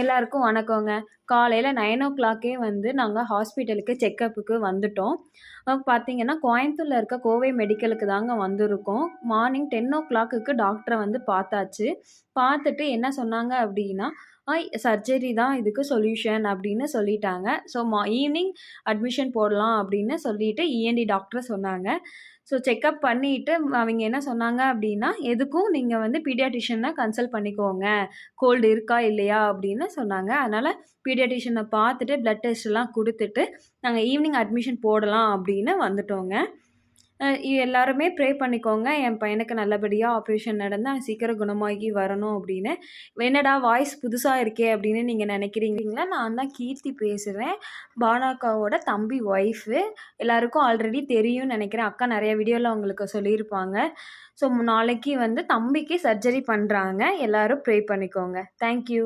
எல்லாருக்கும் வணக்கங்க. காலையில 9:00க்கே வந்து நாங்க ஹாஸ்பிட்டலுக்கு செக்கப்புக்கு வந்துட்டோம். பார்த்தீங்கன்னா, கோயம்புத்தூர்ல இருக்க கோவை மெடிக்கலுக்கு தாங்க வந்திருக்கோம். மார்னிங் 10:00க்கு டாக்டர வந்து பார்த்தாச்சு. பார்த்துட்டு என்ன சொன்னாங்க அப்டின்னா, சர்ஜரி தான் இதுக்கு சொல்யூஷன் அப்டின்னு சொல்லிட்டாங்க. ஸோ ஈவ்னிங் அட்மிஷன் போடலாம் அப்டின்னு சொல்லிட்டு இஎன்டி டாக்டர் சொன்னாங்க. ஸோ செக்கப் பண்ணிட்டு அவைங்க என்ன சொன்னாங்க அப்டின்னா, எதுக்கும் நீங்க வந்து பீடியாட்ரிஷியன கன்சல்ட் பண்ணிக்கோங்க. கோல்டு இருக்கா? இல்லையா? அப்படின்னு சொன்னாங்க. அதனால பீடியாட்ரிஷியன பார்த்துட்டு, பிளட் டெஸ்ட்லாம் குடுத்துட்டு, நாங்க ஈவினிங் அட்மிஷன் போடலாம் அப்படின்னு வந்துட்டோங்க. எல்லாருமே ப்ரே பண்ணிக்கோங்க. என் பையனுக்கு நல்லபடியா ஆப்ரேஷன் நடந்து அவன் சீக்கிரம் குணமாகி வரணும் அப்படின்னு. "என்னடா வாய்ஸ் புதுசா இருக்கே!" அப்படின்னு நீங்க நினைக்கிறீங்களா? நான் தான் கீர்த்தி பேசுறேன். பானாக்காவோட தம்பி ஒய்ஃபு. எல்லாருக்கும் ஆல்ரெடி தெரியும்னு நெனைக்கிறேன். அக்கா நெறைய வீடியோல உங்களுக்கு சொல்லியிருப்பாங்க. ஸோ நாளைக்கு வந்து தம்பிக்கு சர்ஜரி பண்றாங்க. எல்லாரும் ப்ரே பண்ணிக்கோங்க. Thank you.